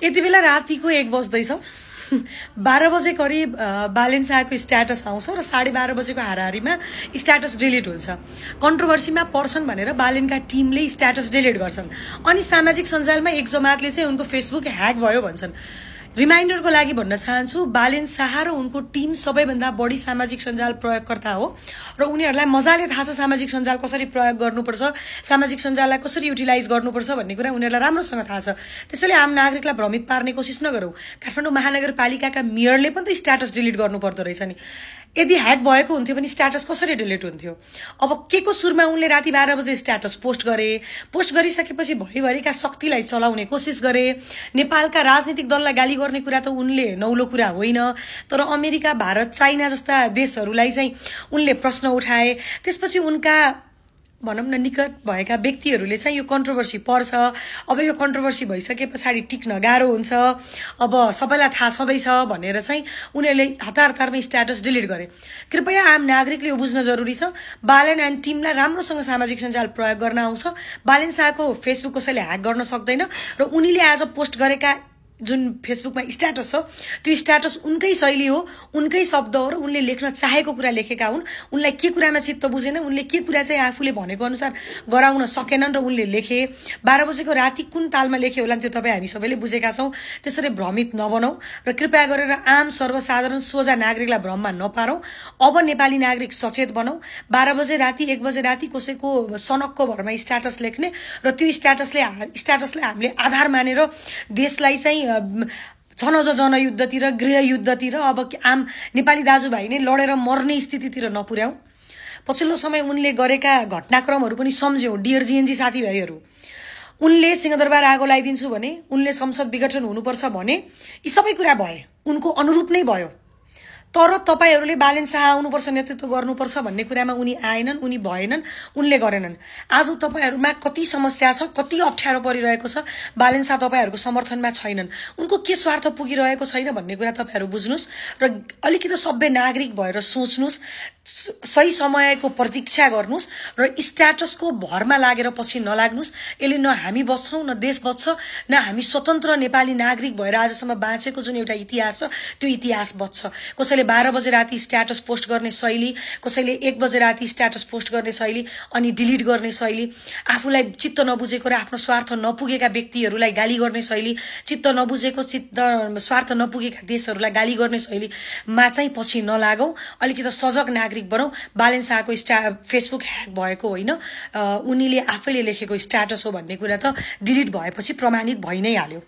यति बेला रातिको 1 बज्दैछ 12 बजे करिब बालेन शाहको स्ट्याटस आउँछ र 12:30 बजेको हाराहारीमा स्ट्याटस डिलिट हुन्छ। कन्ट्रोभर्सीमा पर्छन् भनेर बालेनका टिमले स्ट्याटस डिलिट गर्छन् अनि सामाजिक सञ्जालमा एक जमातले चाहिँ उनको फेसबुक ह्याक भयो भन्छन्। रिमाइन्डरको लागि भन्न चाहन्छु, बालेन शाह र उनको टिम सबैभन्दा बढी सामाजिक सञ्जाल प्रयोगकर्ता हो र उनीहरूलाई मजाले थाहा छ सामाजिक सञ्जाल कसरी प्रयोग गर्नुपर्छ, सामाजिक सञ्जाललाई कसरी युटिलाइज गर्नुपर्छ भन्ने कुरा उनीहरूलाई राम्रोसँग थाहा छ। त्यसैले आम नागरिकलाई भ्रमित पार्ने कोसिस नगरौँ। काठमाडौँ महानगरपालिकाका मेयरले पनि त स्ट्याटस डिलिट गर्नुपर्दो रहेछ नि। यदि ह्याक भएको हुन्थ्यो भने स्ट्याटस कसरी डिलिट हुन्थ्यो? अब के को सुरमा उनले राति 12 बजे स्ट्याटस पोस्ट गरे। पोस्ट गरिसकेपछि भरिभरिका शक्तिलाई चलाउने कोसिस गरे। नेपालका राजनीतिक दललाई गाली गर्ने कुरा त उनले नौलो कुरा होइन, तर अमेरिका, भारत, चाइना जस्ता देशहरूलाई चाहिँ उनले प्रश्न उठाए। त्यसपछि उनका भनौँ न निकट भएका व्यक्तिहरूले चाहिँ यो कन्ट्रोभर्सी पर्छ, अब यो कन्ट्रोभर्सी भइसके पछाडि टिक्न गाह्रो हुन्छ, अब सबैलाई थाहा छँदैछ भनेर चाहिँ उनीहरूले हतारमा स्ट्याटस डिलिट गरे। कृपया आम नागरिकले यो बुझ्न जरुरी छ, बालेन एन्ड टिमलाई राम्रोसँग सामाजिक सञ्जाल प्रयोग गर्न आउँछ। बालेन शाहको फेसबुक कसैले ह्याक गर्न सक्दैन र उनीले आज पोस्ट गरेका जुन फेसबुकमा स्ट्याटस छ त्यो स्ट्याटस उनकै शैली हो, उनकै शब्द हो र उनले लेख्न चाहेको कुरा लेखेका हुन्। उनलाई के कुरामा चित्त बुझेन, उनले के कुरा चाहिँ आफूले भनेको अनुसार गराउन सकेनन् र उनले लेखे। 12 बजेको राति कुन तालमा लेखे होला त्यो तपाईँ हामी सबैले बुझेका छौँ। त्यसरी भ्रमित नबनौँ र कृपया गरेर आम सर्वसाधारण सोझा नागरिकलाई भ्रममा नपारौँ। अब नेपाली नागरिक सचेत बनौँ। 12 बजे राति 1 बजे राति कसैको सनकको भरमा स्ट्याटस लेख्ने र त्यो स्ट्याटसलाई हामीले आधार मानेर देशलाई चाहिँ छनौज जनयुद्धतिर, गृहयुद्धतिर, अब आम नेपाली दाजुभाइ नै लडेर मर्ने स्थितितिर नपुर्याउँ। पछिल्लो समय उनले गरेका घटनाक्रमहरू पनि सम्झ्यौँ। डियर जीएनजी साथीभाइहरू, उनले सिंहदरबार आगो लगाइदिन्छु भने, उनले संसद विघटन हुनुपर्छ भने, यी सबै कुरा भए, उनको अनुरूप नै भयो। तर तपाईहरूले बालेन शाह आउनुपर्छ, नेतृत्व गर्नुपर्छ भन्ने कुरामा उनी आएनन्, उनी भएनन्, उनले गरेनन्। आज तपाईहरूमा कति समस्या छ, कति अप्ठ्यारो परिरहेको छ, बालेन शाह तपाईहरूको समर्थनमा छैनन्। उनको के स्वार्थ पुगिरहेको छैन भन्ने कुरा तपाईहरू बुझ्नुस् र अलिकति सभ्य नागरिक भएर सोच्नुस्, सही समयको प्रतीक्षा गर्नुस् र स्ट्याटसको भरमा लागेर पछि नलाग्नुस्। यसले न हामी बच्छौँ, न देश बच्छ, न हामी स्वतन्त्र नेपाली नागरिक भएर आजसम्म बाँचेको जुन एउटा इतिहास छ त्यो इतिहास बच्छ। कसैले 12 बजे राति स्ट्याटस पोस्ट गर्ने शैली, कसैले 1 बजे राति स्ट्याटस पोस्ट गर्ने शैली अनि डिलिट गर्ने शैली, आफूलाई चित्त नबुझेको र आफ्नो स्वार्थ नपुगेका व्यक्तिहरूलाई गाली गर्ने शैली, चित्त नबुझेको स्वार्थ नपुगेका देशहरूलाई गाली गर्ने शैलीमा चाहिँ पछि नलागौँ। अलिकति सजग नागरिक बनौँ। बालेन शाहको फेसबुक ह्याक भएको होइन, उनीले आफैले लेखेको स्ट्याटस हो भन्ने कुरा त डिलिट भएपछि प्रमाणित भइ नै हाल्यो।